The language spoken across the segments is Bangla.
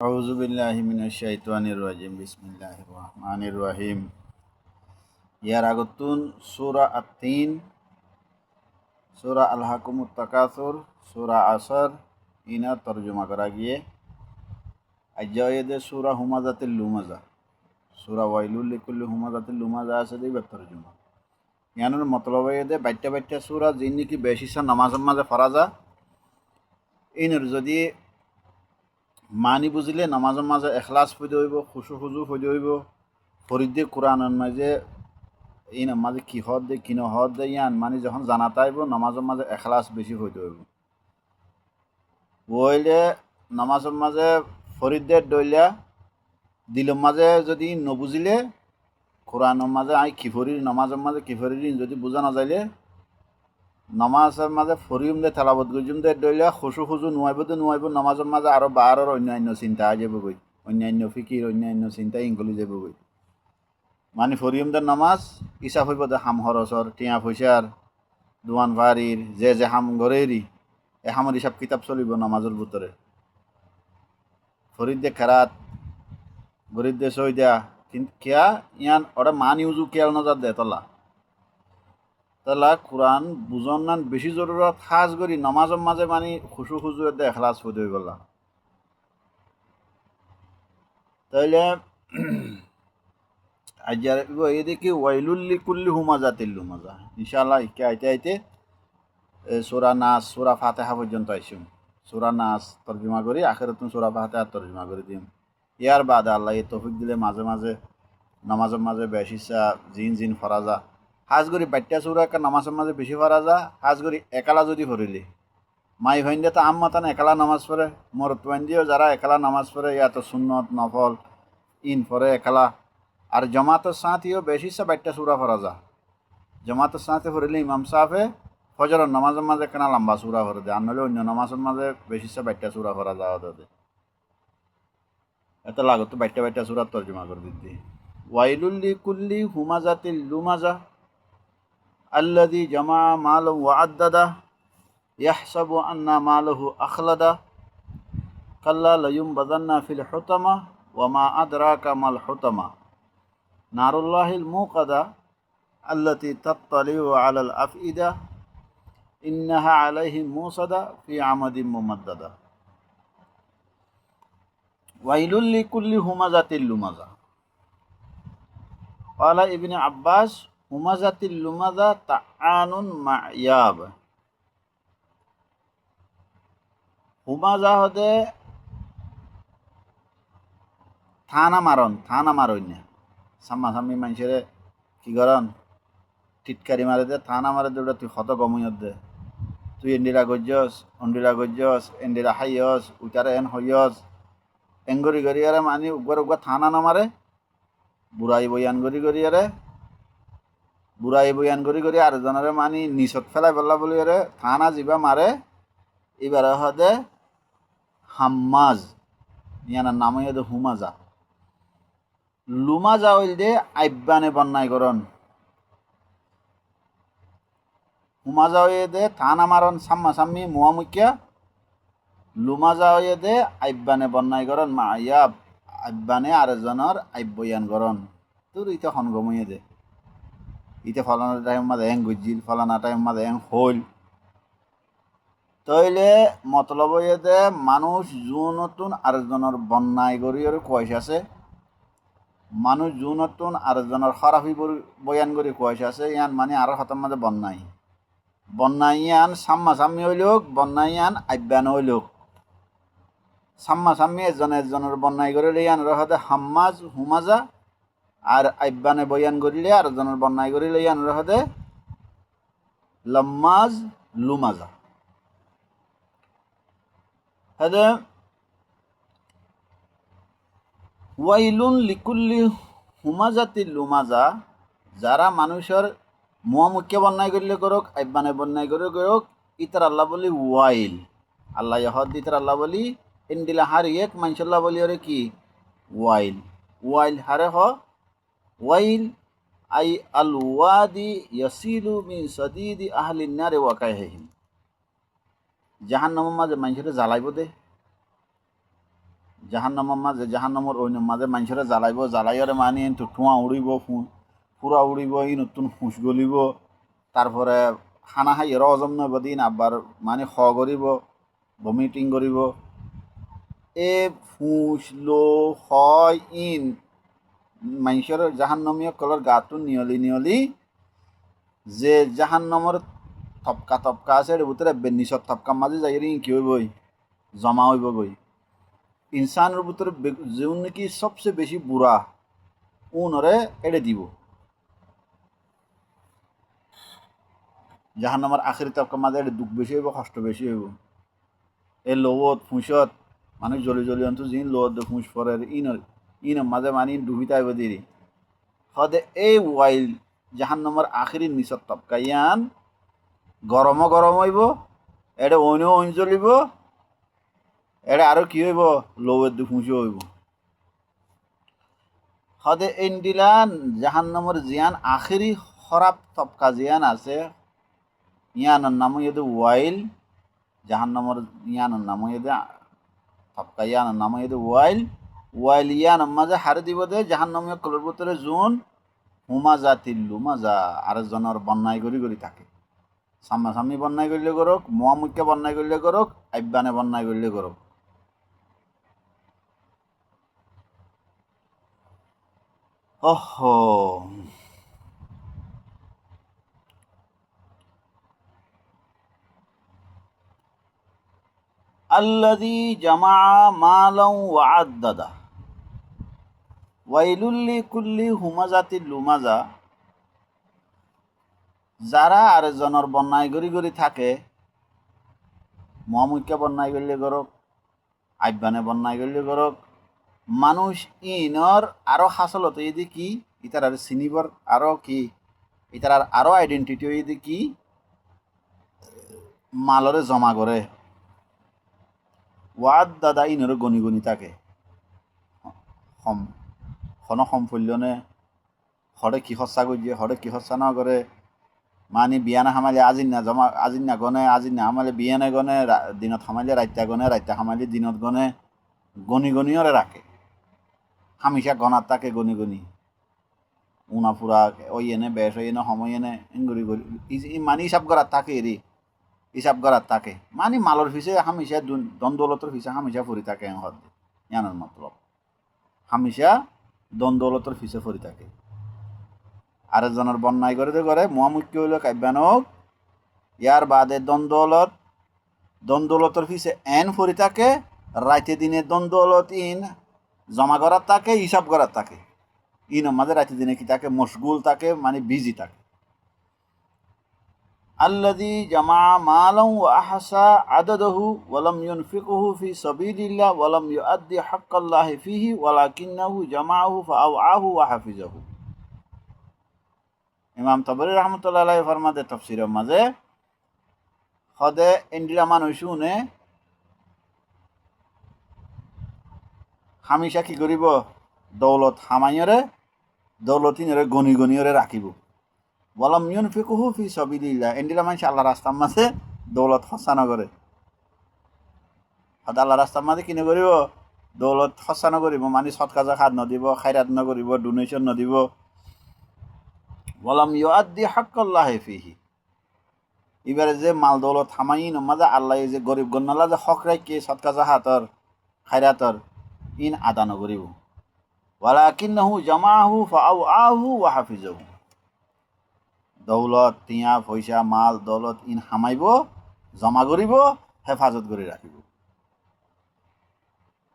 আউযু বিল্লাহি মিনাশ শাইতানির রাজিম বিসমিল্লাহির রহমানির রহিম। ইয়ার আগতুন সূরা আত-তিন, সূরা আল হাকুমুত তাকাসুর, সূরা আসর ইনা তরজমা করা গিয়ে আজ্জায়েদে সূরা হুমাজাতিল লুমাজা, সূরা ওয়াইলুল লিকুল্লি হুমাজাতিল লুমাজা আছে দিবা তরজমা। ইয়ানোর মতলব এদে বাইটা বাইটা সূরা যিনি কি বেশিসা নামাজের মাঝে ফরাজা ইনর যদি মানি বুঝিলে নামাজের মাঝে এখলাস হইতে হইব, খুশু খুজু হইতে হইব, ফরিদে কোরআনের মাঝে এই নামাজে কি হদ দে কি নহদ দে ইয়ান মানে যখন জানা তাইব নামাজের মাঝে এখলাস বেশি হইতে হইব। ওইলে নামাজের মাঝে ফরিদের দইলা দিলের মাঝে যদি নবুঝিলে কোরআনের মাঝে আই কিফরির নামাজের মাঝে কিফরির যদি বুঝা না যাইলে নামাজের মাঝে ফরিম দে তেলাবত গজুম দে দইলা খুশু খুজু নোয়াইব নামাজের মাঝে আরো বারোর অন্যান্য চিন্তা আ যাব গই, অন্যান্য ফিকির অন্যান্য চিন্তা ইঙ্গলি যাব গই। মানে ফরিয়মদের নামাজ ইসা হইব দে হাম হরসর টিয়া পয়সার দোয়ান ভারির যে হাম গরেরই এ হামের হিসাব কিতাব চলিব নামাজের ভিতরে। ফরিদ দে খেরাত গরিব দে সই দেয়া কিন্তু কেয়া ইয়ান ওরা মান ইউজু কেয়াল নজার দে তলা তালা কোরআন বুঝন নান বেশি জরুরত খাস করি নামাজের মাঝে মানে খুশু খুজু দে এখলাস হইতে হইবলা। তাইলে আজ্জার এদিকে ওয়াইলুল্লি কুল্লি হুমাজাতিল লুমাজা ইনশাআল্লাহ ইকে আইতে আইতে সূরা নাস সূরা ফাতিহা পর্যন্ত আইসুম। সূরা নাস তর্জমা করি আখিরাতুন সূরা ফাতিহা তর্জমা করে দিম। ইয়ার বাদে আল্লাহ এই তৌফিক দিলে মাঝে মাঝে নামাজের মাঝে বেশি জিন ফরাজা হাজ করি বাট্টা সূরা কা নামাজের মাঝে বেশি ফরাজা হাজ করি একালা যদি ফরিলি মাই ভাইন্দে তো আম মাতান একালা নামাজ পড়ে মরত ভাইন্দিও যারা একালা নামাজ পড়ে ইয়াত সুন্নত নফল ইন পরে একালা আর জমাতের সাথেও বেশি বাট্টা সূরা ফরাজা জমাতের সাথে ফরিলে ইমাম সাহেবে ফজরের নামাজের মাঝে কেনা লম্বা সুরা করে দেয় আর নইলে অন্য নামাজের মাঝে বেশি বাইটটা সুরা করা যাওয়া তাদের এত লাগত বাইটটা বাইটটা সুরার তর্জমা করে দিতে। ওয়াইলুল্লি কুল্লি হুমাজাতিল লুমাজা আল্লাযী জামা মালাহু ওয়া আদ্দাদা ইয়াহসাবু আন্না মালাহু আখলাদা কাল্লা লায়ুমবাযান্না ফিল হুতামা ওয়া মা আদরাকা মাল হুতামা নারুল্লাহিল মুকাদা আল্লাতী তাত্তালিউ আলাল আফইদা ইন্নাহা আলাইহিম মুসাদা ফি আমাদিম মুমাদ্দাদা। ওয়াইলুল লিকুল্লি হুমাজাতিল লুমাজা ক্বালা ইবনে আব্বাস হুমাজাতিল লুমাজা তাআনুন মা'য়াব। হুমাজা হদে থানা মারন না সাম্মা সাম্মি মানুষের কি করন টিটকারি মারে দে থানা মারে দে তুই ক্ষত গমইয়ত দে তুই এন্ডিরা গজ্জস এন্ডিরা হাইয়স উতারে এন হইয়স এঙ্গরি গরিয়ারে মানি উগর থানা না মারে বুড়াই বয়ান গরি আর জনরে মানি নিচত ফেলাই বললা বলি থানা যিবা মারে এবার হদে হাম্মাজ ইয়ানার নাম হদে হুমাজা। লুমাজা হইল দে আইব্বানে বন্যায় করন হুমাজা হয়ে দে থানা মারন সাম্মা সাম্মি মুয়ামুকিয়া লুমাজা হয়ে দে আইব্বানে বন্যায় করন মা আইয়াব আইব্বানে আরেকজনের আইব্বয়ান করন তোর ইতে হনগমইয়ে দে ইতে ফলানা টাইম মাঝে এং গজ্জিল ফলানা টাইম মাঝে এং হইল তইলে মতলব হয়ে দে মানুষ নতুন আরেকজনের বন্যায় করি কয়েস আছে মানুষ নতুন আরেকজনের খারাপি বয়ান করি কয়েস আছে ইয়ান মানে আরো হাতের মাঝে বন্যায় ইয়ান সাম্মা সাম্মি হইলুক বন্যায় ইয়ান আইব্বান হইলুক সাম্মা সাম্মি একজনের বন্যায় করিলে ইয়ান রহতে হাম্মাজ হুমাজা আর আইব্বানে বয়ান করিলে আর একজনের বন্যায় করিলে ইয়ান রহতে লম্মাজ লুমাজা। হেদে ওয়াইলুন লিকুল্লি হুমাজাতিল লুমাজা যারা মানুষের মুখে বন্যায় করলে করুক আইব্বানে বন্যায় করে করুক ইতার আল্লাহ বলি ওয়াইল আল্লাহ ইহদ ইতার আল্লাহ বলি ইন্দিলা হার এক মানসাল্লাহ বলি ওরে কি ওয়াইল হারে হ ওয়াইল আই আল ওয়াদি ইয়াসিলু মিন সাদিদি আহলিন নারে ওয়াকাইহিম জাহান্নামের মাঝে মানুষের জ্বালাইব দে জাহান্নামের মাঝে জাহান্নামের ওই মাঝে মানুষেরা জ্বালাইরে মানে তো ঠোঁয়া উড়িব ফুরা উড়িব ই নতুন ফুঁস গলিব তারপরে খানা খাইয়েরও হজম নইব দিন আবার মানে করিব ভমিটিং করিব এ ফুঁস লো হয় ইন মানুষের জাহান্নমীয় কলর গাটো নিয়লি যে জাহান্নমর তপকা আছে এর ভিতরে নিচর তপকার মাঝে যাই কি হইবই জমা হইব গই ইনসানের ভিতরে যে নাকি সবচেয়ে বেশি বুড়া উনরে এড়ে দিব জাহান্নামের আখেরি তপকার মাঝে এটা দুঃখ বেশি হইব কষ্ট বেশি হইব এই লোত ফুঁসত মানে জলি অন্ত জিন লোত ফুঁস পরে ইনের মাঝে মানে ডুবিতে আইব দিরি হদে এই ওয়াইল জাহান্নামের আখেরি নিচর তপকাইয়ান গরম হইব এটা অইন জ্বলিব এটা আরো কি হইব লোয়ের দু ফুঁসি হইব হদে ইন্ডিলান জাহান্নামের জিয়ান আখেরি খরাব তপকা জিয়ান আছে ইয়ানোর নাম ইয়েদে ওয়াইল জাহান্নামের ইয়ানোর নাম ইয়েদে তপকা ইয়ানোর নাম ইয়েদে ওয়াইল ইয়ানোর মাঝে হারে দিব দে জাহান্নামীয় কলর ভিতরে জুন হুমাজা তিল্লুমাজা আরেকজনের বন্যায় গড়ি থাকে সামনাসামনি বন্যায় করলে করুক মুখে বন্যায় করলে করুক আইবানে বন্যায় করলে করুক ওহো আল্লাযী জামা মালাও ওয়া আদ্দাদা ওয়াইলুল লিকুল্লি হুমাজাতিল লুমাজা যারা আরেকজনের বন্যায় গড়ি থাকে মুখে বন্যায় করলে করুক আইবানে বন্যায় করলে করুক মানুষ ইনর আরো হাসলত এদি কি ইতার আর চিনিবর আরো কি ইতার আরো আইডেন্টিটি এদি কি মালরে জমা করে ওয়াদ দাদা ইনর গনি থাকে সম্পূল্যনে হরে কি সঁচা গজিয়ে হরে কি সঁচা ন করে মানে বিয়ানে সামালি আজিনা গনে আজিনা সামালি বিয়ানে গনে দিনত সামালি রাইতা সামালি দিনত গনিওরে রাখে হামিশা গনার তাকে গনি উনা ফুরা ওই এনে বেশ ওই এনে সময় এনে মানে হিসাব করার থাকে হিসাব করার থাকে মানে মালর ফিসে হামিশা দ্বন্দ্বলতর ফিসে হামিশা ফুরি থাকে ইয়ানোর মতলব হামিশা দ্বন্দ্বলতর ফিসে ফুরি থাকে আরেকজনের বন্যায় করে মুখে হইল কাব্যানক ইয়ার বাদে দ্বন্দ্বলতর ফিসে এন ফুরি থাকে রাইতে দিনে দ্বন্দ্বলত ইন জমা করার থাকে হিসাব করার থাকে ইন আমাদের রাতে দিনে কি থাকে মশগুল থাকে মানে বিজি থাকে আল্লাযী জামা মালাও ওয়া আহসা আদাদাহু ওয়া লাম ইউনফিকহু ফি সাবিলিল্লাহ ওয়া লাম ইউআদ্দি হাক্কাল্লাহি ফিহি ওয়ালাকিন্নাহু জামাআহু ফাআওআহু ওয়া হাফিজাহু ইমাম তাবরী রাহমাতুল্লাহি আলাইহি ফরমাতে তাফসীরের মাঝে খদে ইন্দিরা মানুষুনে হামিশা কি করিব দৌলত হামাইরে দৌলতিনরে গনিওরে রাখিব ওয়ালাম ইউনফিকুহু ফি সাবিলিল্লাহ ইন্দিরা মানুষ আল্লাহ রাস্তার মাঝে দৌলত খরচা নকরে আল্লাহ রাস্তার মাঝে কিনে করিব দৌলত খরচা নকরিব মানে সৎকা জাকাত নদিব খায়রাত নকরিব ডোনেশন নদিব ওয়ালাম ইউআদ্দি হাক্কাল্লাহি ফিহি এবারে যে মাল দৌলত হামাইন মাঝে আল্লাহ যে গরিব গন্নালা যে হক রাখে সৎকা জাকাতর খায়রাতর ইন আদা নকরিব ওয়ালাকিন্নাহু জামাআহু ফাআওআহু ওয়া হাফিজাহু দৌলত টিয়া পয়সা মাল দৌলত ইন হামাইব জমা করিব হেফাজত করে রাখিব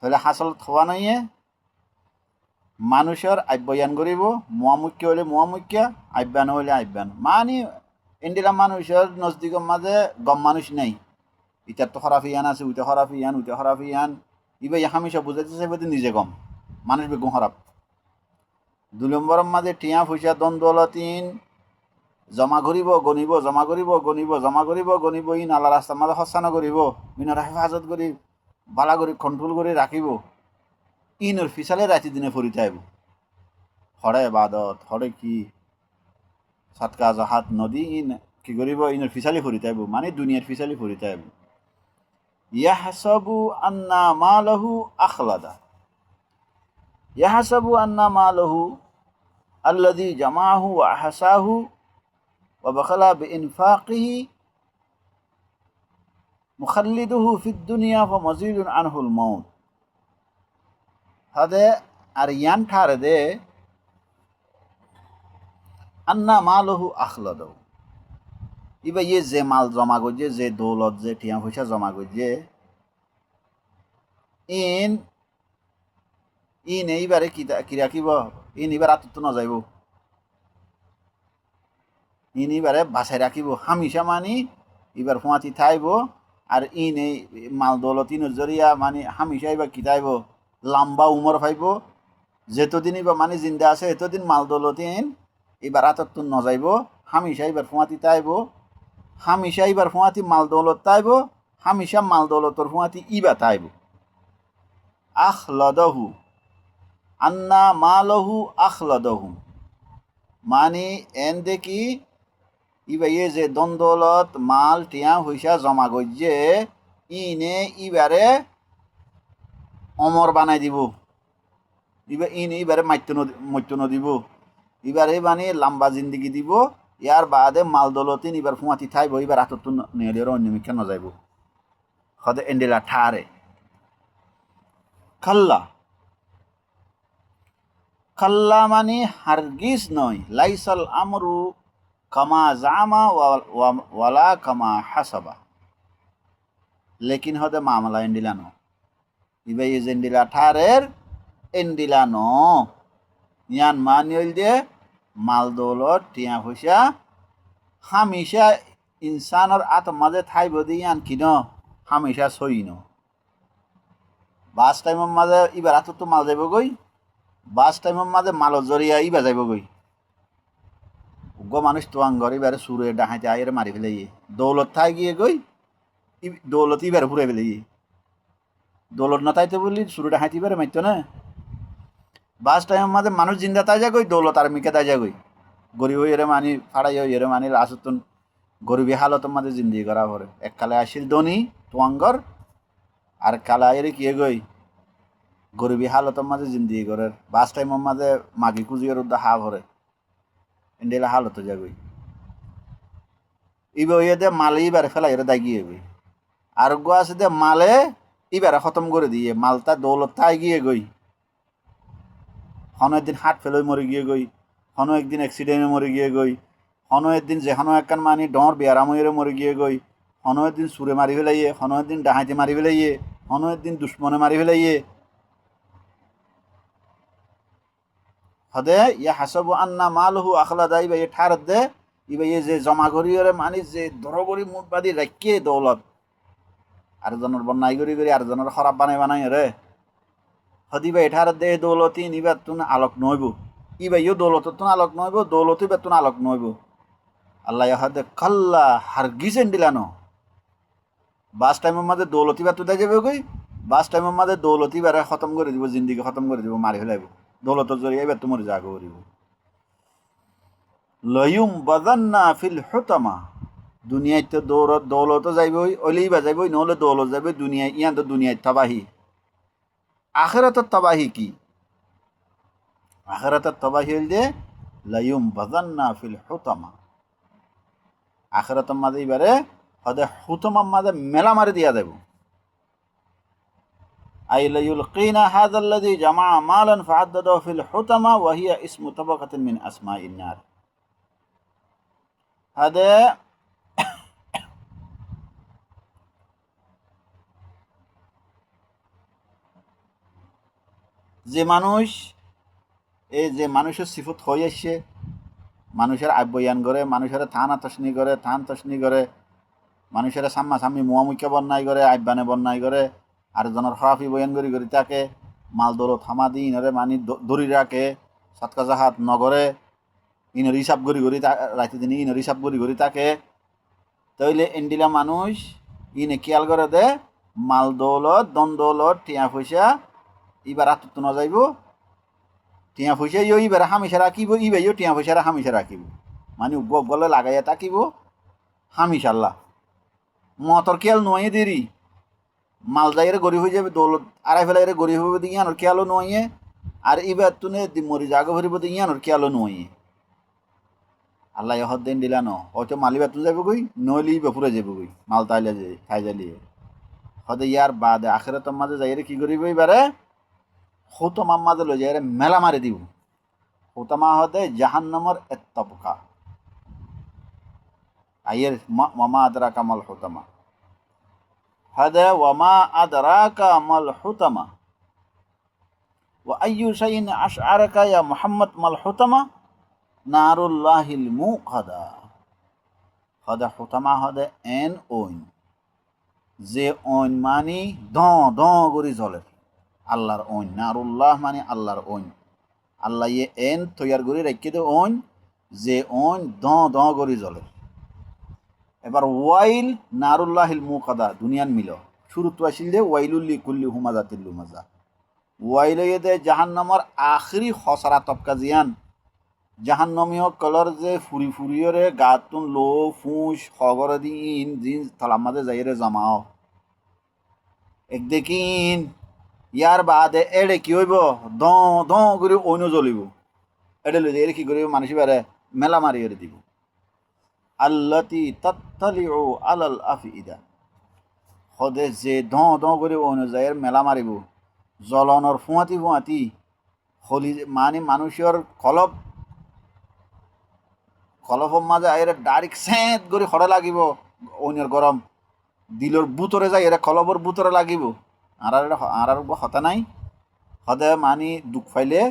তাহলে হাসলত হওয়া নাইয়ে মানুষের আব্যায়ন করিব মুখে হইলে মুখিয়া আব্যান হইলে আব্যান মানে ইন্দিরা মানুষের নজদিকের মাঝে গম মানুষ নাই ইটার তো খরাফ ইয়ান আছে উইটা খরাফ ইয়ান ইবে হামিশা বুঝাইতে চাইবে নিজে গম মানুষ বেগুম খরাপ 2 নম্বরের মাঝে টিয়া পয়সা দ্বন্দ্বলতিন জমা করিব গনিব ইন আল্লাহ রাস্তার মাঝে খরচা নকরিব ইনর হেফাজত করি বালা করে কন্ট্রোল করে রাখিব ইনর ফিসালে রাতি দিনে ফুরিতে আইব হরে বাদত হরে কি সাতকা জাহাত নদী ইন কি করিব ইনর ফিসালি ফুরিতে আইব মানে দুনিয়ার ফিসালি ফুরিতে আইব ইয়াহসাবু আন্না মালাহু আখলাদা। ইয়াহসাবু আন্না মালাহু আল্লাযী জামাআহু ওয়া আহসাহু ওয়া বাখালা বিইনফাকিহি মুখাল্লিদুহু ফিদ দুনিয়া ফামাযীলুন আনহুল মাউত। হাদে আর ইয়ান ঠারে দে আন্না মালাহু আখলাদাহু, ইবা ইয়ে যে মাল জমা করছে, যে দৌলত, যে টিয়া পয়সা জমা করছে, ইন ইন এইবারে কি রাখিব, ইন এবার আতত নযাইব, ইন এবারে বাসায় রাখিব হামিশা, মানি এবার ফুঁয়াতি থাইব। আর ইন এই মাল দৌলত ইনের জরিয়া মানে হামিশা এবার কি থাইব, লম্বা উমর পাইব। যেতদিন এবার মানে জিন্দা আছে এতদিন মাল দৌলত ইন এবার আতত নযাইব, হামিশা এবার ফুঁয়াতি থাইব, হামিশা এবার ফুঁয়াতি মাল দৌলত তাইব, হামিশা মাল দৌলতর ফুঁয়াতি ইবা তাইব। আখলাদাহু আন্না মালহু আখলাদাহু, মানে এন দেখি ইবা ইয়ে যে দন দৌলত মাল টিয়া হইসা জমা করছে, ইনে ইবারে অমর বানাই দিব, ইবারে মত্য নদিব, এবারে মানে লম্বা জিন্দিগি দিব। ইয়ার বাদে মাল দৌলতিন এবার ফুঁয়াতি থাইব, এবার আতত নিয়ে অন্যমিক্ষা নযাইব। সদে এন্ডেলা ঠারে খাল্লা, খাল্লা মানে হারগিজ নয়, লাইসাল আমরু কামা জামা ওয়ালা কামা হাসাবা, লেকিন হদে মামলা এন্ডিলানো, ইবাই এন্ডিলা ঠারের এন্ডিলানো ইয়ান মানি হইল দে মাল দৌলত টিয়া পয়সা হামিশা ইনসানের আত মাঝে থাইব দিয়ে ইয়ান কিন হামিশা সইন। বাস টাইমের মাঝে ইবার আত তো মাল যাইব গই, বাস টাইমের মাঝে মালত জরিয়া ইবা যাইব গই, মানুষ তোয়াং ঘর এবারে সুরে ডাহাইতে আইরে মারি ফেলে দৌলত থাই গিয়ে গই, দৌলত এবারে ফুরে ফেলে দৌলত না তাইতে বললি সুরে ডাহাইতে এবারে মারতো না। বাস টাইমের মাঝে মানুষ জিন্দা তাই যা গই, দৌলত আর মিকে তাই যা গই, গরিব হইরে মানি ফাড়াই হইরে মানি লাসতন গরিবী হালতের মাঝে জিন্দি করা পরে। এককালে আসিল ধনী তোয়াঙ্গর, আর কালে আইরে কিয়ে গই গরিবী হালতের মাঝে জিন্দি করে। বাস টাইমের মাঝে মাগি কুজিয়ার উদ্দা হা ভরে এন্ডেলা হালত যাগই, ইবে হইয়ে দে মালে ইবারে ফেলাই দায় গিয়ে গই। আর গো আছে দে মালে ইবারে খতম করে দিয়ে মালটা দৌলত তাই গিয়ে গই, হন একদিন হাট ফেলে মরে গিয়ে গই, হন একদিন অ্যাক্সিডেন্টে মরে গিয়ে গই, হন একদিন যেখানো একখান মানি ডর বেয়ারাম হয়ে মরে গিয়ে গই, হন একদিন সুরে মারি ফেলাইয়ে, হন একদিন ডাহাইতে মারি ফেলাইয়ে, হন একদিন দুশ্মনে মারি ফেলাইয়ে। হদে ইয়া হাসাবু আন্না মালহু আখলাদা, ইবা ইয়ে ঠার দে ইবা ইয়ে যে জমা করি ওরে মানে যে দরগরি মুখবাদী রাখিয়ে দৌলত আরেকজনের বন্যাই করি করি আরেকজনের খরাব বানাই রে, হদিবা এঠার দে দৌলতি নিবার তুন আলোক নইব, ইবা ইয়ে দৌলত তুন আলোক নইব, দৌলতি বা তুন আলোক নইব। আল্লাহ ইহাদে কাল্লা হারগিজ দিলানো। বাস টাইমের মাঝে দৌলতি বা তুই যাবে গই, বাস টাইমের মাঝে দৌলতি বারে খতম করে দিব, জিন্দিগি খতম করে দিব, মারি ফেলাইব, দৌলতর জরিয়া এবার তোমার জাগো করিব। লয়ুম বাদান্না ফিল হুতামা, দুনিয়ায় তো দৌলত যাইবই, অলিই বা যাইবই, নহলে দৌলত যাবে দুনিয়ায়, ইয়ান তো দুনিয়ায় তবাহি। আখেরাতের তবাহি কি? আখেরাতের তবাহি হইল যে লয়ুম বাদান্না ফিল হুতামা, আখেরাতের মাঝে এবারে হদে হুতমার মাঝে মেলা মারি দিয়া দেব। আই লায়ুলকিনা হাযাল্লাযী জামা মালান ফাআদ্দাদাহু ফিল হুতামা ওয়া হিয়া ইসমু তাবাকাতিন মিন আসমাইন নার। হাদে যে মানুষ এই যে মানুষের সিফত হয়ে আসছে, মানুষের আব্যয়ান করে, মানুষের থান তসনি করে, থান তসনি করে, মানুষের সাম্মা সাম্মি মুয়ামুখা বন্যায় করে, আব্যানে বন্যায় করে, আর জনের খরাফি বয়ান করি করি তাকে মাল দৌলত থামা দি ইনরে মানি ধরি রাখে, সৎকা জাহাত নগরে ইনের হিসাব করি করি রাইতে দিন ইনের হিসাব করি করি তাকে, তাইলে এন্ডিলা মানুষ ইনে খেয়াল করে দে মাল দৌলত দন দৌলত টিয়া পয়সা ইবার আত্মত ন যাইব, টিয়া পয়সা ইবার হামিশা রাখিব, ইবাইও টিয়া পয়সা হামিশা রাখিব, মানে গলে লাগাইয়া থাকিব হামিশাল্লাহ। মতর খেয়াল নয় দেরি মালদাইরে গরিব হয়ে যাবে দৌলত আড়াই ফেলাইরে গরিব হবে দিয়ে ইয়ানোর খেয়ালও নয় আর ইবার তুনে মরি জাগো ভরিব দিয়ে ইয়ানোর খেয়ালও নয় আল্লাহ হদ দিন দিলা ন হয়তো মালি বেতন যাবে কই নইলি বেপুরে যাবে কই মাল তাইলে যে খাই যালিয়ে হদে ইয়ার বাদে আখেরাতের মাঝে যাইরে কি করিব এবারে হুতমার মাঝে লই যাইরে মেলা মারি দিব হুতমা হদে জাহান্নামর এত্তবকা আইয়ের মামা আদরা কামাল হুতমা হদে ওয়ামা আদরা কামাল হুতমা ওয়া আইয়ু শাইইন আশআরাকা ইয়া মুহাম্মদ মাল হুতমা নারুল্লাহিল মুকাদা হদে হুতমা হদে এন ওইন যে ওইন মানি দ দ করি জ্বলে আল্লাহর ওইন নারুল্লাহ মানে আল্লাহর ওইন আল্লাহ ইয়ে এন তৈয়ার করে রেখে দে ওইন যে ওইন দ দ করি জ্বলে এবার ওয়াইল নারুল্লাহিল মুকাদা দুনিয়ান মিল শুরু তো আসিল দে ওয়াইলুল্লি কুল্লি হুমাজাতিল্লু মাজা ওয়াইল দে জাহান্নামর আখরি খসরা তপকা জিয়ান জাহান্নমীয় কলর যে ফুরি ফুরিয়রে গাতুন লো ফুঁস খগর দিন জিন থালার মাঝে যাইরে জমাও এক দেখিন ইয়ার বাদে এড়ে কি হইব দ দ করে অন্য জ্বলিব এড়ে লই এর কি করিব মানুষ বারে মেলা মারিয়ে দিব আল্লাতি তাত্তালিউ আলাল আফিদা হদে যে দ দ করে অন্য যায় মেলা মারিব জ্বলনর ফুঁয়াতি ফুঁয়াতি হলি মানে মানুষের কলফর মাঝে আইরে ডাইরেক্ট সেঁত করে খড়ে লাগিব অন্যের গরম দিলর বুতরে যাই এরা কলবর বুতরে লাগিব আর হতা নাই হদে মানি দুঃখ পাইলে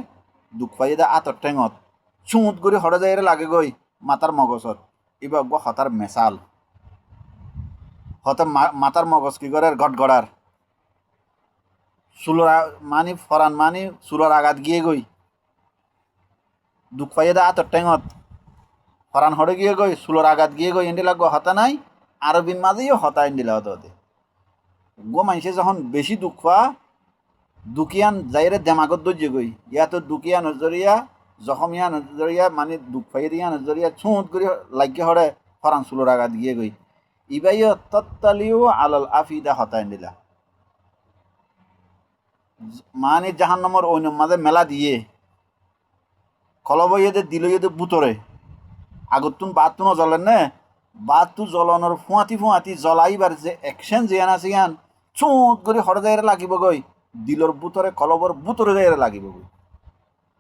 দে আতর টেঙত চুঁত করে হরে যাই লাগে গই মাতার মগজত এবার হতার মেশাল হতে মাতার মগজ কি করে গট গড়ার চুলোর মানি ফরান মানি চুলোর আঘাত গিয়ে গই দুঃখ দে আতর টেঙত ফরান হরে গিয়ে গই চুলোর আঘাত গিয়ে গই এন্ডি লাগবো হতা নাই আরবিন মাঝেও হতা এন্ডিলা হতে গো মানুষে যখন বেশি দুকিয়ান যাইরে দেমাগত দর্জে গই ইয়াতো দুকিয়া নজরিয়া জখমিয়া নজরিয়া মানে দুঃখ পাইয়ে দিয়া নজরিয়া ছুঁত করে লাগিয়ে হরে ফরান চুলোর আঘাত গিয়ে গই ইবাইও তত্তালিও আলাল আফিদা হতা এন্ডিলা মানে জাহান্নামর অন্য মাঝে মেলা দিয়ে কলবইয়েদের দিল ইয়েদের বুতরে আগতুন বাতুনও জ্বলেন নে বাতু জ্বলনের ফুঁয়াতি জ্বলাইবার যে অ্যাকশন জিয়ান আছে ইয়ান চুঁত করে হরে যাইরে লাগিব গই দিলর বুতরে কলবর বুতরে যাইরে লাগিব গই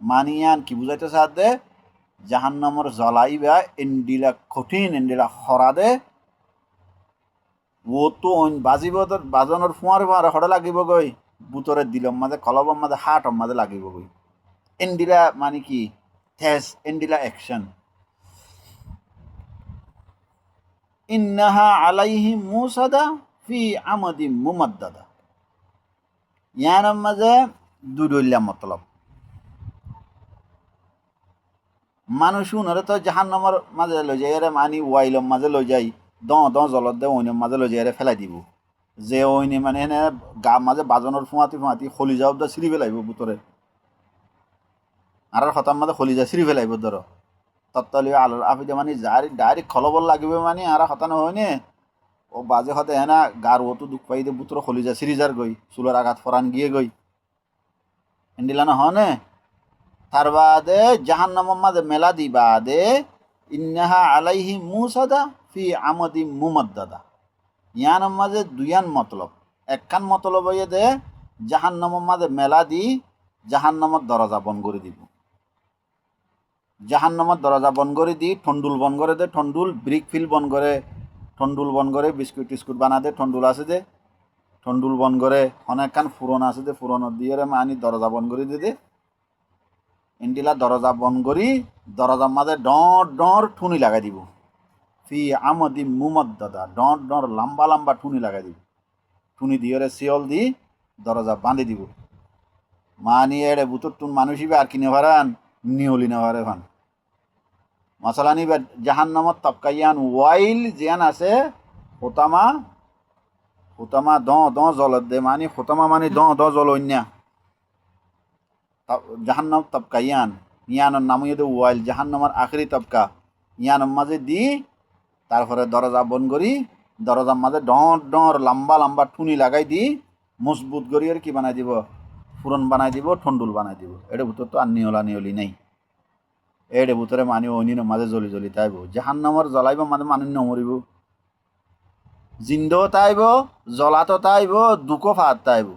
মানিয়ান কি বুঝাইতে সাথে জাহান্নামর জ্বলাইবা এন্ডিলা কঠিন এন্ডিলা হরাদে ও তো বাজনের ফুঁয়ারে হরে লাগিব গই বুতরে দিলম মাঝে কলবর মাঝে হাটর মাঝে লাগিব গই এন্ডিলা মানে কি থেস এন্ডিলা অ্যাকশন ইন্নাহা আলাইহি মুসাদা ফি আমাদি মুমাদ্দাদা ইয়ার মাঝে দুইলা মতলব মানুষ উনরে তো জাহান্নামর মাঝে লই যাই এরে মানি ওয়াইলম মাঝে লই যাই দ দ জলত দে ওইনের মাঝে লই যাই এরে ফেলাই দিব যে ওইনে মানে এনে গা মাঝে বাজনের ফুঁয়াতি খলি যাও দা সিঁড়ি ফেলাইব বুতরে আর হতার মাঝে খলি যা সিঁড়ি ফেলাইব ধরো তত্তালি আলোর আফিদে মানে ডাইরেক্ট খলবল লাগবে মানে আর হতানো হয়নি ও বাজে হতে হ্যাঁ গার ও তো দুঃখ পাই দে বুতর খলি যা সিরিজার গই চুলোর আঘাত ফরান গিয়ে গই এন্ডিলানো হনে তার বাদে জাহান্নামের মাঝে মেলা দি বাদে ইন্নাহা আলাইহি মুসাদা ফি আমাদি মুমাদ্দাদা ইয়ানের মাঝে দুইয়ান মতলব একখান মতলব হইয়ে দে জাহান্নামের মাঝে মেলা দি জাহান্নামের দরজা বন করে দিব জাহান্নামের দরজা বন করে দি ঠন্ডুল বন করে দে ঠন্ডুল ব্রিক ফিল বন করে ঠন্ডুল বন করে বিস্কুট টিস্কুট বানা দে ঠন্ডুল আছে দে ঠন্ডুল বন করে অনেকখান ফুরন আছে দে ফুরনের দিয়ে মানি দরজা বন করে দে এন্ডিলা দরজা বন করি দরজার মাঝে ডর ঠুনি লাগাই দিব ফি আমদি মুমাদ্দাদা ডর লম্বা লম্বা ঠুনি লাগাই দিব ঠুনি দিয়ে শিয়ল দি দরজা বাঁধি দিব মানি এড়ে বুতর টুন মানুষই আর কিনে ভারান নিহলি না ভারে ভান মশলা নিবে জাহান্নামত তপকাইয়ান ওয়াইল জিয়ান আছে হোতামা দ জলত দে মানে হোতামা মানে দ জল অন্যা জাহান্নাম তপকাইয়ান ইয়ানোর নাম দে ওয়াইল জাহান্নামার আখরি তপকা ইয়ানোর মাঝে দি তারপরে দরজা বন করি দরজার মাঝে ডর ডর লম্বা লম্বা ঠুনি লাগাই দি মজবুত করি আর কি বানাই দিব, ফুরন বানাই দিব, ঠন্ডুল বানাই দিব। এটা ভিতর তো আর নিয়লি নেই। এর ভিতরে মানি অনির মাঝে জ্বলি জ্বলি তাইব, জাহান্নামর জ্বলাইব মানে মানুষ নমরিব, জিন্দও তাইব, জ্বলাতো তাইব, দুঃখও ফাঁদ তাইব।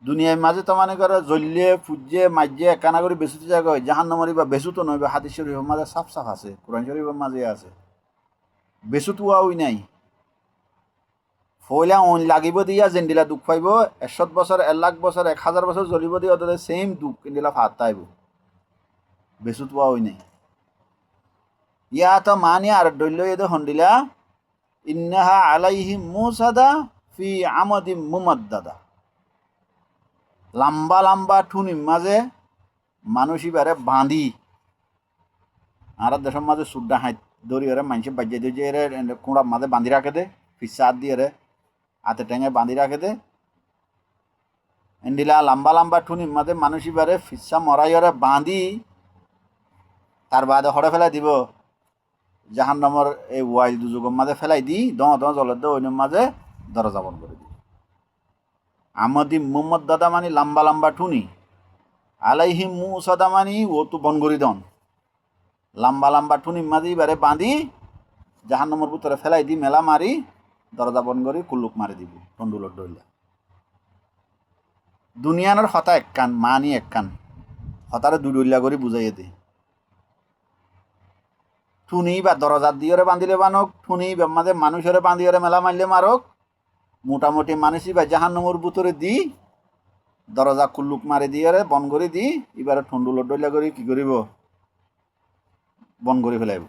দুনিয়ার মাঝে তো মানে করে জ্বলিয়ে ফুজে মাজিয়ে একানা করে বেসুতে যাগ, জাহান্নামরি বা বেসু তো নইবে। হাদিস শরীফের মাঝে সাফ সাফ আছে, কোরআন শরীফের মাঝে আছে, বেসুত ওই নাই। ফইলা অন লাগিব দিয়া জেন্ডিলা দুঃখ পাইব, 100 বছর 1,00,000 বছর 1,000 বছর জ্বলিব দিয়া ওদের সেম দুঃখ ইন্দিলা ফাঁদ তাইব, বেসুত ওই নাই। ইয়া তো মানি আর ডইল এদের হন্ডিলা ইন্নাহা আলাইহি মুসাদা ফি আমাদি মুমাদ্দাদা, লম্বা লম্বা ঠুনির মাঝে মানুষই বারে বাঁধি। আর দেশের মাঝে সুড্ডা হাঁট দড়ি ওরে মানুষ বাজিয়ে দিয়ে যে এর কোঁড়ার মাঝে বাঁধি রাখে দে, ফিসা হাত দিয়ে রে হাতে টেঙে বাঁধি রাখে দে। এন্ডিলা লম্বা লম্বা ঠুনির মাঝে মানুষই বারে ফিসা মরাই ওরে বাঁধি, তার বাদে হরে ফেলাই দিব জাহান্নামের এই ওয়াইল দুযোগের মাঝে ফেলাই দি, জলের দে ওইনের মাঝে দরজা বন্ধ করে দি। আমাদি মুমাদ্দাদা মানি লম্বা লম্বা ঠুনি, আলাইহি মুসাদা মানি ও তো বনগরি দন, লম্বা লম্বা ঠুনি মাঝি বারে বাঁধি জাহান্নামের ভিতরে ফেলাই দি, মেলা মারি দরজা বন করি কুল্লুক মারি দিব টন্ডুলর ডইলা। দুনিয়ানোর হতা এক কান মানি এক কান, হতারে দুডইলা করে বুঝাইয়ে দে। ঠুনি বা দরজার দিয়েরে বাঁধিলে বানক, ঠুনি মাঝে মানুষের বাঁধিয়ে মেলা মারলে মারক, মোটামুটি মানুষই বা জাহান্নামের ভিতরে দি দরজা কুল্লুক মারি দিয়ে বন করে দি, এবারে ঠন্ডুলর ডইলা করে কি করিব বন করে ফেলাইব।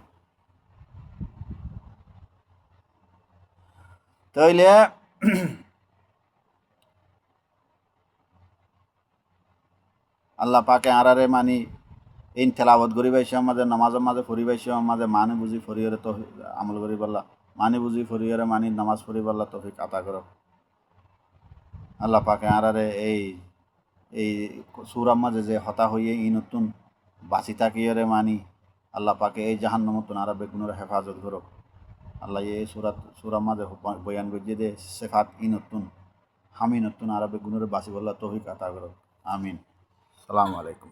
তাইলে আল্লাহ পাকে আরারে মানি এই তেলাওয়াত করি পাইছে, আমাদের নামাজের মাঝে ফরি পাইছে, আমাদের মানে বুঝি ফরিয়রে তো আমল করি পারলা, মানে বুঝি ফরিয়রে মানি নামাজ পড়ি পারলা তৌফিক আতা করো। আল্লাহ পাকে আরারে এই এই সূরার মাঝে যে হতা হইয়ে ই নতুন বাঁচি থাকিয়রে মানি আল্লাহ পাকে এই জাহান্নামতুন আরা বেগুনের হেফাজত করো। আল্লাহ এই সূরার মাঝে বয়ান করিয়ে দে সেফাত ই নতুন হামি নতুন আরা বেগুনের বাঁচি বললা তৌফিক আতা করো। আমিন। সালামু আলাইকুম।